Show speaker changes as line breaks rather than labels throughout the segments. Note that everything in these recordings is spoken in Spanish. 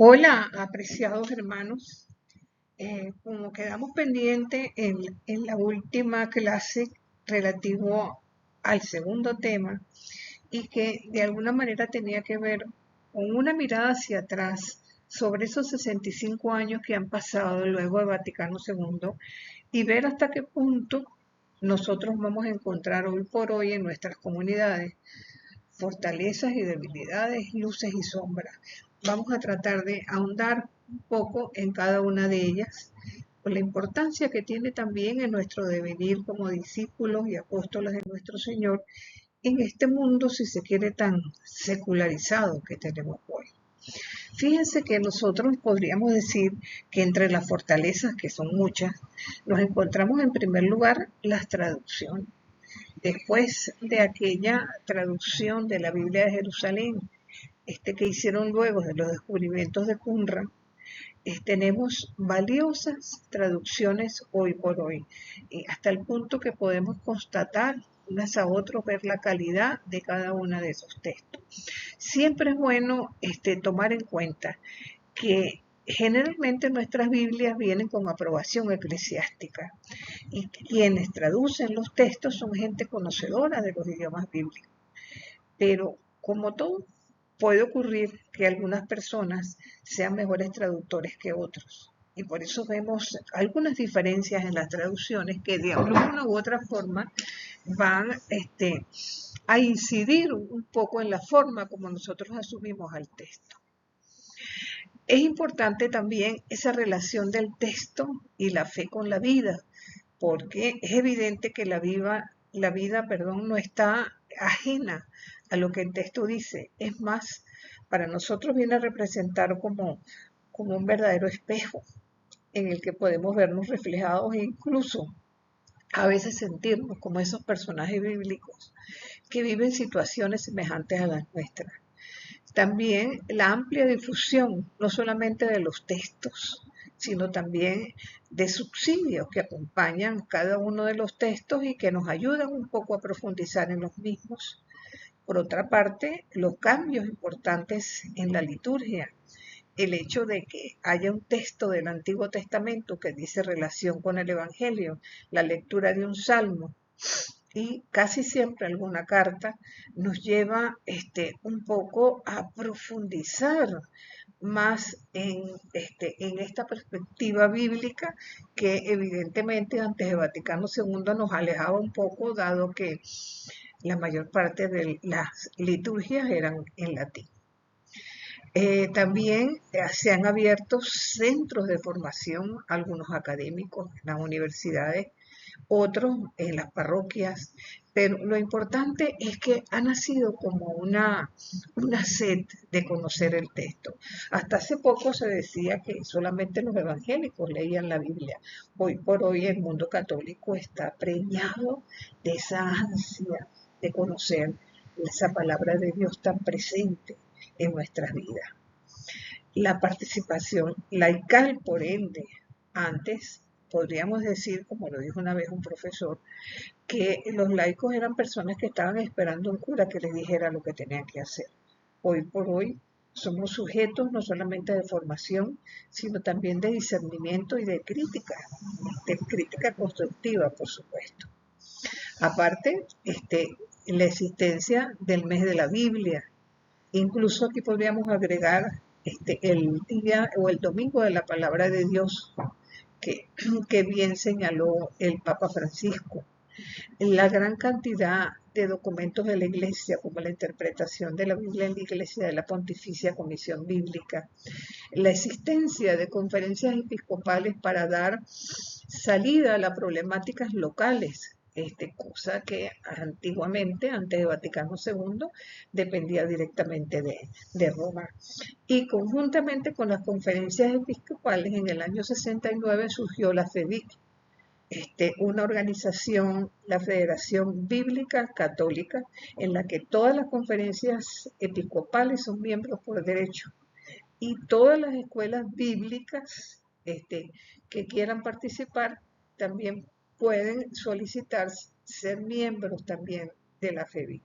Hola, apreciados hermanos. Como quedamos pendientes en la última clase relativo al segundo tema y que de alguna manera tenía que ver con una mirada hacia atrás sobre esos 65 años que han pasado luego de Vaticano II y ver hasta qué punto nosotros vamos a encontrar hoy por hoy en nuestras comunidades fortalezas y debilidades, luces y sombras. Vamos a tratar de ahondar un poco en cada una de ellas, por la importancia que tiene también en nuestro devenir como discípulos y apóstoles de nuestro Señor en este mundo, si se quiere, tan secularizado que tenemos hoy. Fíjense que nosotros podríamos decir que entre las fortalezas, que son muchas, nos encontramos en primer lugar las traducciones. Después de aquella traducción de la Biblia de Jerusalén, que hicieron luego de los descubrimientos de Qumran, tenemos valiosas traducciones hoy por hoy, hasta el punto que podemos constatar unas a otros, ver la calidad de cada uno de esos textos. Siempre es bueno tomar en cuenta que generalmente nuestras Biblias vienen con aprobación eclesiástica y quienes traducen los textos son gente conocedora de los idiomas bíblicos. Pero como todo, puede ocurrir que algunas personas sean mejores traductores que otros. Y por eso vemos algunas diferencias en las traducciones que de alguna u otra forma van a incidir un poco en la forma como nosotros asumimos al texto. Es importante también esa relación del texto y la fe con la vida, porque es evidente que la vida, no está ajena a lo que el texto dice. Es más, para nosotros viene a representar como un verdadero espejo en el que podemos vernos reflejados e incluso a veces sentirnos como esos personajes bíblicos que viven situaciones semejantes a las nuestras. También la amplia difusión, no solamente de los textos, sino también de subsidios que acompañan cada uno de los textos y que nos ayudan un poco a profundizar en los mismos. Por otra parte, los cambios importantes en la liturgia, el hecho de que haya un texto del Antiguo Testamento que dice relación con el Evangelio, la lectura de un salmo, y casi siempre alguna carta nos lleva un poco a profundizar más en esta perspectiva bíblica que evidentemente antes de Vaticano II nos alejaba un poco, dado que la mayor parte de las liturgias eran en latín. También se han abierto centros de formación, algunos académicos en las universidades, otros en las parroquias, pero lo importante es que ha nacido como una sed de conocer el texto. Hasta hace poco se decía que solamente los evangélicos leían la Biblia. Hoy por hoy el mundo católico está preñado de esa ansia de conocer esa palabra de Dios tan presente en nuestras vidas. La participación laical, por ende, antes podríamos decir, como lo dijo una vez un profesor, que los laicos eran personas que estaban esperando un cura que les dijera lo que tenían que hacer. Hoy por hoy somos sujetos no solamente de formación, sino también de discernimiento y de crítica constructiva, por supuesto. Aparte, la existencia del mes de la Biblia. Incluso aquí podríamos agregar el día o el domingo de la palabra de Dios, que, que bien señaló el Papa Francisco. La gran cantidad de documentos de la Iglesia, como la interpretación de la Biblia en la Iglesia de la Pontificia Comisión Bíblica, la existencia de conferencias episcopales para dar salida a las problemáticas locales, cosa que antiguamente, antes de Vaticano II, dependía directamente de Roma. Y conjuntamente con las conferencias episcopales, en el año 69 surgió la FEBIC, una organización, la Federación Bíblica Católica, en la que todas las conferencias episcopales son miembros por derecho y todas las escuelas bíblicas que quieran participar también pueden solicitar ser miembros también de la FEBIC.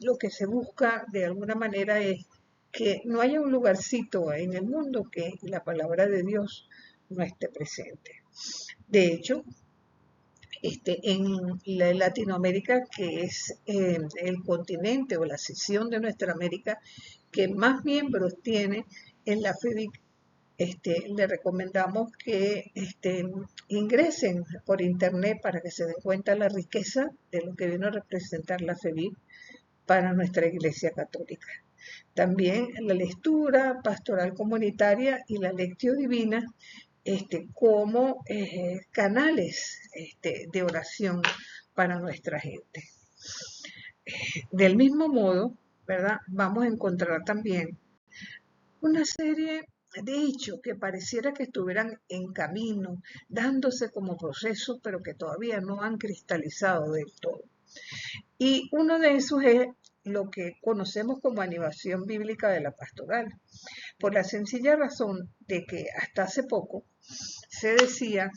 Lo que se busca de alguna manera es que no haya un lugarcito en el mundo que la palabra de Dios no esté presente. De hecho, en Latinoamérica, que es el continente o la sección de nuestra América que más miembros tiene en la FEBIC, le recomendamos que ingresen por internet para que se den cuenta la riqueza de lo que vino a representar la FEBIC para nuestra Iglesia Católica. También la lectura pastoral comunitaria y la lectio divina como canales de oración para nuestra gente. Del mismo modo, ¿verdad? Vamos a encontrar también una serie de hechos que pareciera que estuvieran en camino, dándose como proceso, pero que todavía no han cristalizado del todo. Y uno de esos es lo que conocemos como animación bíblica de la pastoral, por la sencilla razón de que hasta hace poco se decía,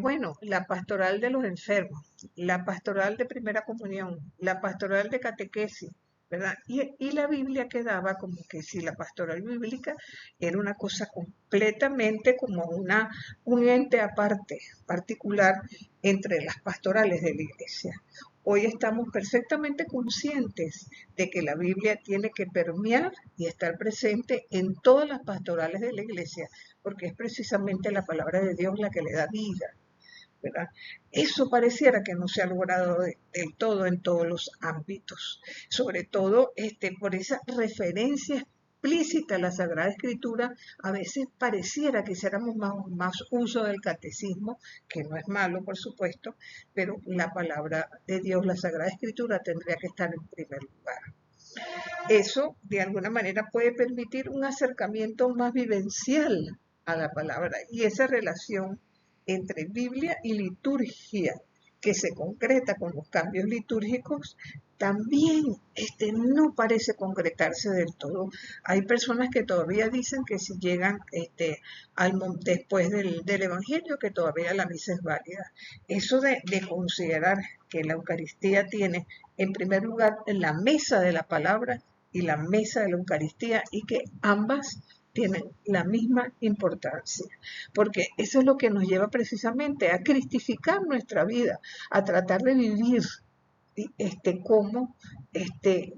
bueno, la pastoral de los enfermos, la pastoral de primera comunión, la pastoral de catequesis, ¿verdad? Y la Biblia quedaba como que si la pastoral bíblica era una cosa completamente como un ente aparte, particular, entre las pastorales de la iglesia. Hoy estamos perfectamente conscientes de que la Biblia tiene que permear y estar presente en todas las pastorales de la iglesia, porque es precisamente la palabra de Dios la que le da vida, ¿verdad? Eso pareciera que no se ha logrado del todo en todos los ámbitos, sobre todo por esa referencia explícita a la Sagrada Escritura. A veces pareciera que hiciéramos más uso del catecismo, que no es malo, por supuesto, pero la palabra de Dios, la Sagrada Escritura, tendría que estar en primer lugar. Eso, de alguna manera, puede permitir un acercamiento más vivencial a la palabra y esa relación entre Biblia y liturgia que se concreta con los cambios litúrgicos también no parece concretarse del todo. Hay personas que todavía dicen que si llegan después del Evangelio, que todavía la misa es válida. Eso de considerar que la Eucaristía tiene, en primer lugar, la mesa de la palabra y la mesa de la Eucaristía, y que ambas tienen la misma importancia, porque eso es lo que nos lleva precisamente a cristificar nuestra vida, a tratar de vivir como,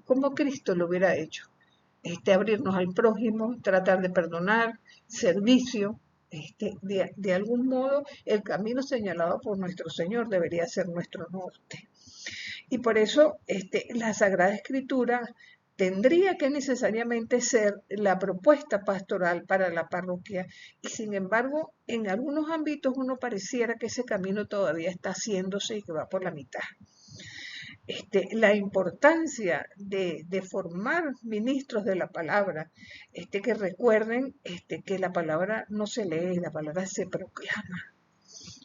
como Cristo lo hubiera hecho, abrirnos al prójimo, tratar de perdonar, servicio. De algún modo, el camino señalado por nuestro Señor debería ser nuestro norte. Y por eso la Sagrada Escritura tendría que necesariamente ser la propuesta pastoral para la parroquia, y sin embargo, en algunos ámbitos uno pareciera que ese camino todavía está haciéndose y que va por la mitad. La importancia de formar ministros de la palabra, que recuerden que la palabra no se lee, la palabra se proclama.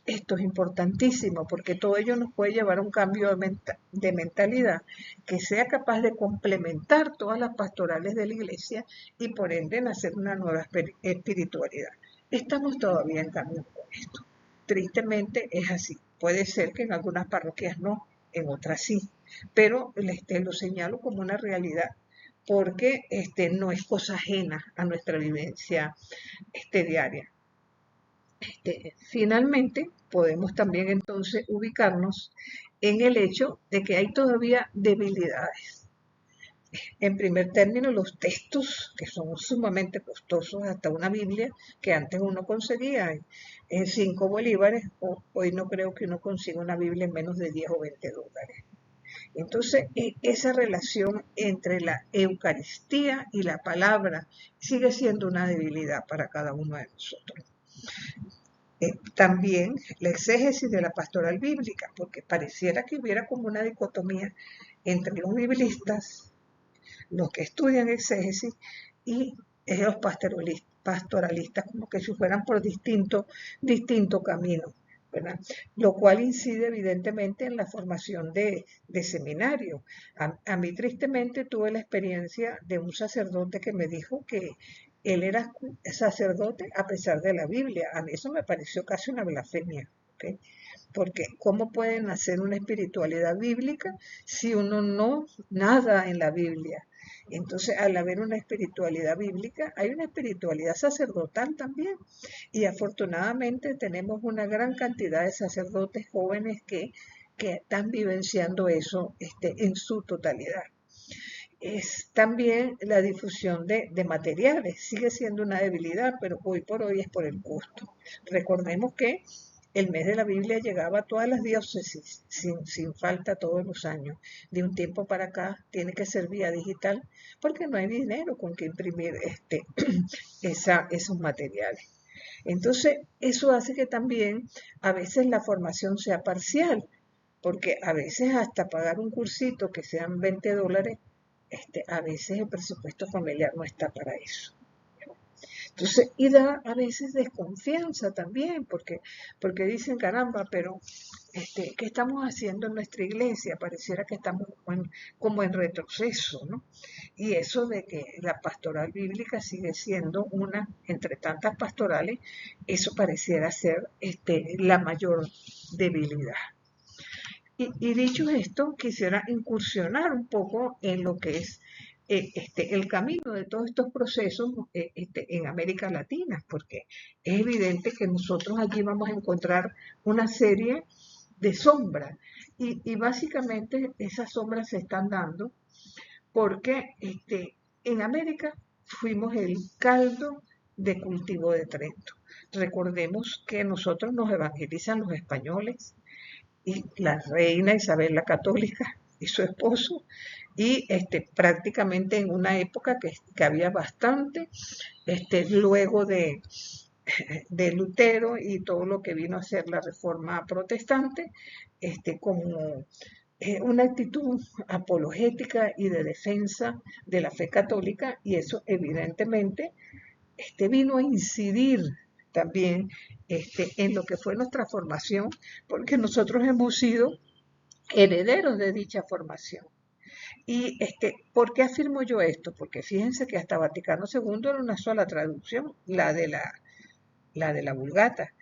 Esto es importantísimo porque todo ello nos puede llevar a un cambio de mentalidad que sea capaz de complementar todas las pastorales de la iglesia y por ende nacer una nueva espiritualidad. Estamos todavía en camino con esto. Tristemente es así. Puede ser que en algunas parroquias no, en otras sí, pero lo señalo como una realidad porque no es cosa ajena a nuestra vivencia diaria. Finalmente, podemos también entonces ubicarnos en el hecho de que hay todavía debilidades. En primer término, los textos, que son sumamente costosos, hasta una Biblia que antes uno conseguía en 5 bolívares, hoy no creo que uno consiga una Biblia en menos de 10 o 20 dólares. Entonces, esa relación entre la Eucaristía y la palabra sigue siendo una debilidad para cada uno de nosotros. También la exégesis de la pastoral bíblica, porque pareciera que hubiera como una dicotomía entre los biblistas, los que estudian exégesis, y los pastoralistas, como que si fueran por distinto camino, ¿verdad? Lo cual incide evidentemente en la formación de seminario. A mí tristemente tuve la experiencia de un sacerdote que me dijo que él era sacerdote a pesar de la Biblia. A mí eso me pareció casi una blasfemia, ¿okay? Porque ¿cómo pueden hacer una espiritualidad bíblica si uno no nada en la Biblia? Entonces, al haber una espiritualidad bíblica, hay una espiritualidad sacerdotal también. Y afortunadamente tenemos una gran cantidad de sacerdotes jóvenes que están vivenciando eso en su totalidad. Es también la difusión de materiales. Sigue siendo una debilidad, pero hoy por hoy es por el costo. Recordemos que el mes de la Biblia llegaba a todas las diócesis, sin falta todos los años. De un tiempo para acá tiene que ser vía digital porque no hay dinero con que imprimir esos materiales. Entonces, eso hace que también a veces la formación sea parcial, porque a veces hasta pagar un cursito que sean $20, a veces el presupuesto familiar no está para eso. Entonces, y da a veces desconfianza también, porque dicen, caramba, pero ¿qué estamos haciendo en nuestra iglesia? Pareciera que estamos como en retroceso, ¿no? Y eso de que la pastoral bíblica sigue siendo una, entre tantas pastorales, eso pareciera ser la mayor debilidad. Y dicho esto, quisiera incursionar un poco en lo que es el camino de todos estos procesos en América Latina, porque es evidente que nosotros allí vamos a encontrar una serie de sombras. Y básicamente esas sombras se están dando porque en América fuimos el caldo de cultivo de Trento. Recordemos que nosotros nos evangelizan los españoles, y la reina Isabel la Católica y su esposo, y prácticamente en una época que había bastante, luego de Lutero y todo lo que vino a ser la reforma protestante, como una actitud apologética y de defensa de la fe católica, y eso evidentemente vino a incidir también en lo que fue nuestra formación, porque nosotros hemos sido herederos de dicha formación. Y ¿por qué afirmo yo esto? Porque fíjense que hasta Vaticano II era una sola traducción, la de la Vulgata.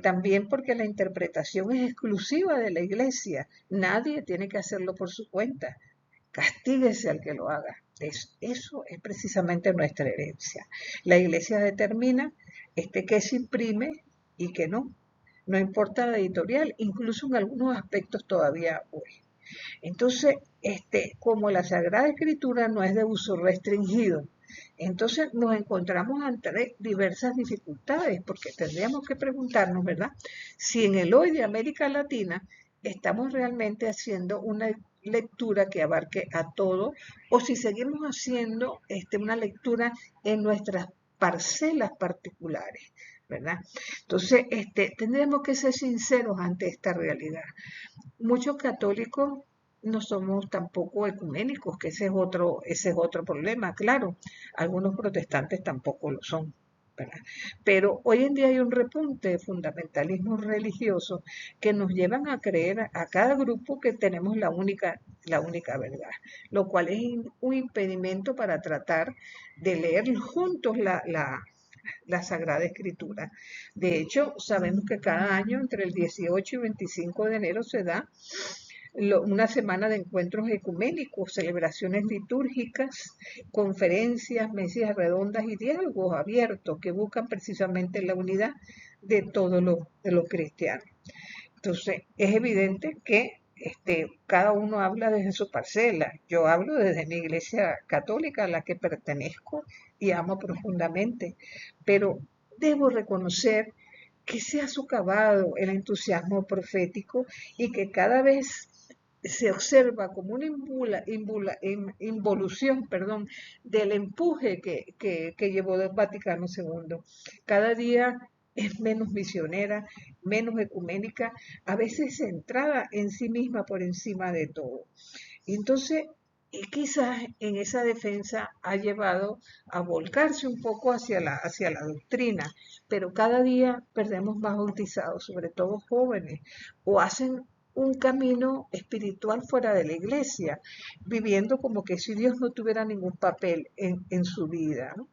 También porque la interpretación es exclusiva de la Iglesia. Nadie tiene que hacerlo por su cuenta. Castíguese al que lo haga. Eso es precisamente nuestra herencia. La Iglesia determina qué se imprime y qué no. No importa la editorial, incluso en algunos aspectos todavía hoy. Entonces, como la Sagrada Escritura no es de uso restringido, entonces nos encontramos ante diversas dificultades, porque tendríamos que preguntarnos, ¿verdad? Si en el hoy de América Latina estamos realmente haciendo una lectura que abarque a todo, o si seguimos haciendo una lectura en nuestras parcelas particulares, ¿verdad? Entonces, tendremos que ser sinceros ante esta realidad. Muchos católicos no somos tampoco ecuménicos, que ese es otro problema, claro. Algunos protestantes tampoco lo son, ¿verdad? Pero hoy en día hay un repunte de fundamentalismo religioso que nos llevan a creer a cada grupo que tenemos la única verdad, lo cual es un impedimento para tratar de leer juntos la Sagrada Escritura. De hecho, sabemos que cada año entre el 18 y 25 de enero se da una semana de encuentros ecuménicos, celebraciones litúrgicas, conferencias, mesas redondas y diálogos abiertos que buscan precisamente la unidad de todos los cristianos. Entonces, es evidente que cada uno habla desde su parcela. Yo hablo desde mi iglesia católica a la que pertenezco y amo profundamente, pero debo reconocer que se ha socavado el entusiasmo profético y que cada vez se observa como una involución, perdón, del empuje que llevó el Vaticano II. Cada día es menos misionera, menos ecuménica, a veces centrada en sí misma por encima de todo. Y entonces, quizás en esa defensa ha llevado a volcarse un poco hacia la doctrina, pero cada día perdemos más bautizados, sobre todo jóvenes, o hacen un camino espiritual fuera de la iglesia, viviendo como que si Dios no tuviera ningún papel en su vida, ¿no?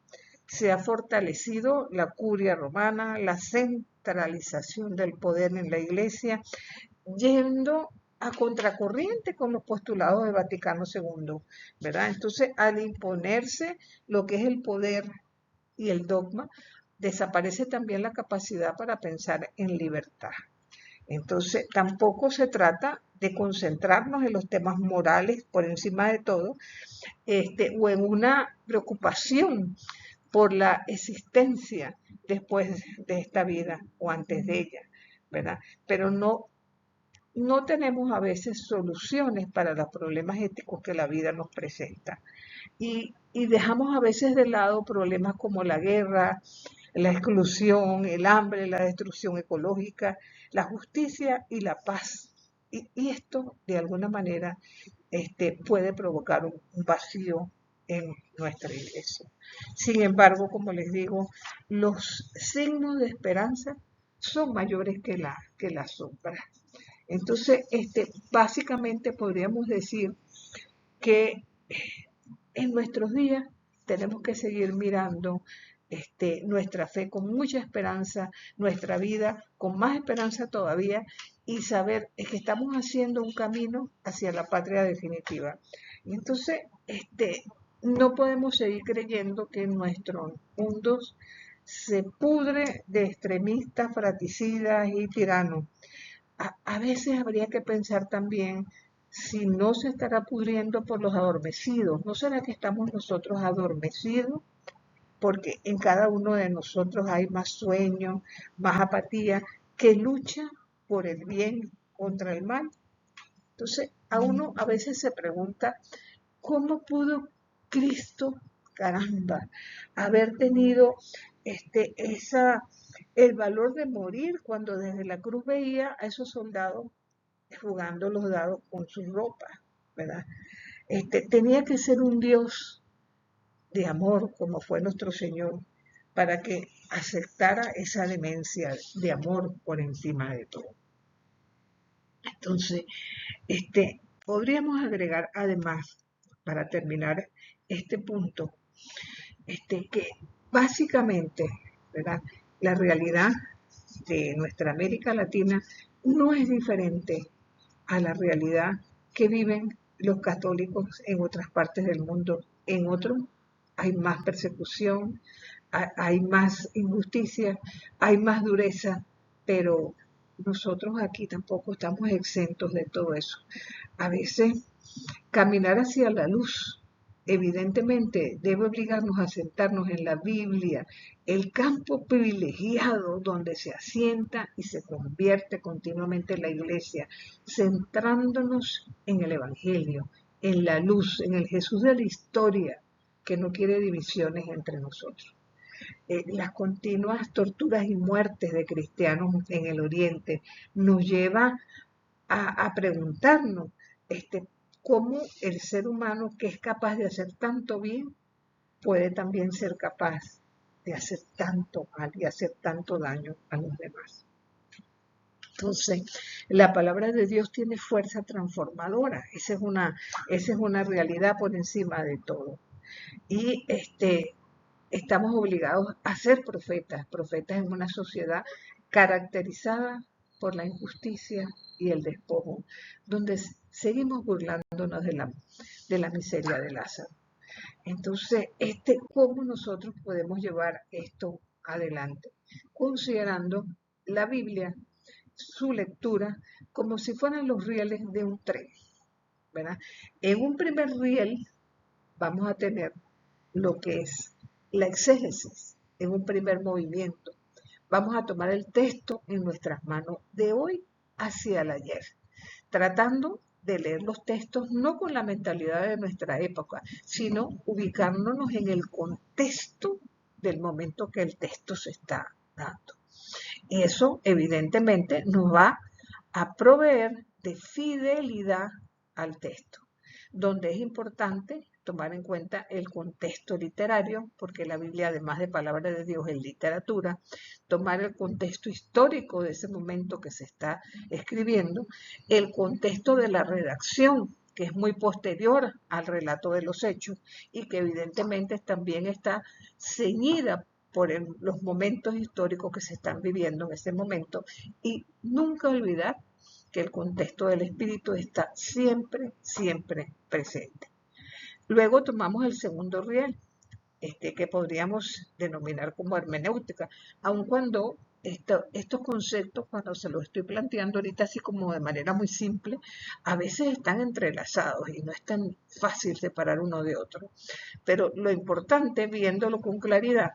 Se ha fortalecido la curia romana, la centralización del poder en la iglesia, yendo a contracorriente con los postulados del Vaticano II, ¿verdad? Entonces, al imponerse lo que es el poder y el dogma, desaparece también la capacidad para pensar en libertad. Entonces, tampoco se trata de concentrarnos en los temas morales por encima de todo, o en una preocupación por la existencia después de esta vida o antes de ella, ¿verdad? Pero no tenemos a veces soluciones para los problemas éticos que la vida nos presenta. Y dejamos a veces de lado problemas como la guerra, la exclusión, el hambre, la destrucción ecológica, la justicia y la paz. Y esto, de alguna manera, puede provocar un vacío en nuestra iglesia. Sin embargo, como les digo, los signos de esperanza son mayores que la sombra. Entonces, básicamente podríamos decir que en nuestros días tenemos que seguir mirando nuestra fe con mucha esperanza, nuestra vida con más esperanza todavía y saber que estamos haciendo un camino hacia la patria definitiva. Y entonces, no podemos seguir creyendo que nuestro mundo se pudre de extremistas, fratricidas y tiranos. A veces habría que pensar también si no se estará pudriendo por los adormecidos. ¿No será que estamos nosotros adormecidos? Porque en cada uno de nosotros hay más sueño, más apatía, que lucha por el bien contra el mal. Entonces, a uno a veces se pregunta, ¿cómo pudo Cristo, caramba, haber tenido el valor de morir cuando desde la cruz veía a esos soldados jugando los dados con sus ropas, ¿verdad? Tenía que ser un Dios de amor, como fue nuestro Señor, para que aceptara esa demencia de amor por encima de todo. Entonces, podríamos agregar además, para terminar este punto, que básicamente, ¿verdad? La realidad de nuestra América Latina no es diferente a la realidad que viven los católicos en otras partes del mundo. En otros hay más persecución, hay más injusticia, hay más dureza, pero nosotros aquí tampoco estamos exentos de todo eso. A veces caminar hacia la luz, evidentemente, debe obligarnos a sentarnos en la Biblia, el campo privilegiado donde se asienta y se convierte continuamente la iglesia, centrándonos en el Evangelio, en la luz, en el Jesús de la historia, que no quiere divisiones entre nosotros. Las continuas torturas y muertes de cristianos en el Oriente nos lleva a preguntarnos cómo el ser humano que es capaz de hacer tanto bien puede también ser capaz de hacer tanto mal y hacer tanto daño a los demás. Entonces, la palabra de Dios tiene fuerza transformadora. Esa es una realidad por encima de todo. Y estamos obligados a ser profetas, profetas en una sociedad caracterizada por la injusticia y el despojo, donde seguimos burlándonos de la miseria de Lázaro. Entonces, ¿cómo nosotros podemos llevar esto adelante? Considerando la Biblia, su lectura, como si fueran los rieles de un tren, ¿verdad? En un primer riel vamos a tener lo que es la exégesis en un primer movimiento. Vamos a tomar el texto en nuestras manos de hoy hacia el ayer, tratando de leer los textos no con la mentalidad de nuestra época, sino ubicándonos en el contexto del momento que el texto se está dando. Y eso evidentemente nos va a proveer de fidelidad al texto, donde es importante tomar en cuenta el contexto literario, porque la Biblia, además de palabra de Dios, es literatura, tomar el contexto histórico de ese momento que se está escribiendo, el contexto de la redacción, que es muy posterior al relato de los hechos y que evidentemente también está ceñida por los momentos históricos que se están viviendo en ese momento, y nunca olvidar que el contexto del espíritu está siempre, siempre presente. Luego tomamos el segundo riel, que podríamos denominar como hermenéutica, aun cuando estos conceptos, cuando se los estoy planteando ahorita así como de manera muy simple, a veces están entrelazados y no es tan fácil separar uno de otro. Pero lo importante, viéndolo con claridad,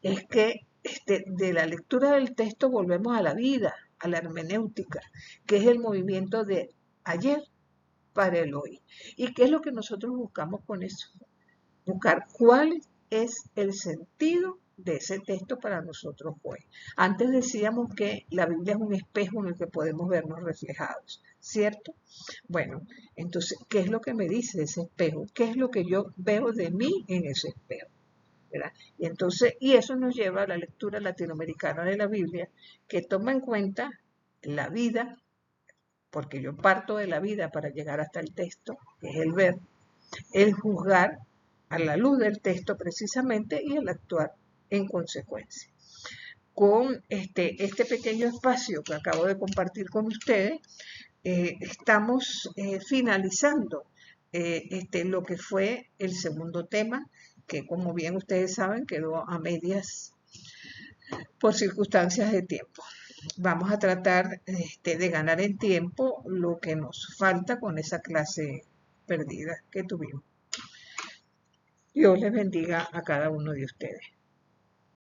es que de la lectura del texto volvemos a la vida, a la hermenéutica, que es el movimiento de ayer para el hoy. ¿Y qué es lo que nosotros buscamos con eso? Buscar cuál es el sentido de ese texto para nosotros hoy. Antes decíamos que la Biblia es un espejo en el que podemos vernos reflejados, ¿cierto? Bueno, entonces, ¿qué es lo que me dice ese espejo? ¿Qué es lo que yo veo de mí en ese espejo? ¿Verdad? Y entonces, y eso nos lleva a la lectura latinoamericana de la Biblia, que toma en cuenta la vida, porque yo parto de la vida para llegar hasta el texto, que es el ver, el juzgar a la luz del texto precisamente y el actuar en consecuencia. Con este pequeño espacio que acabo de compartir con ustedes, estamos finalizando lo que fue el segundo tema, que como bien ustedes saben quedó a medias por circunstancias de tiempo. Vamos a tratar de ganar en tiempo lo que nos falta con esa clase perdida que tuvimos. Dios les bendiga a cada uno de ustedes.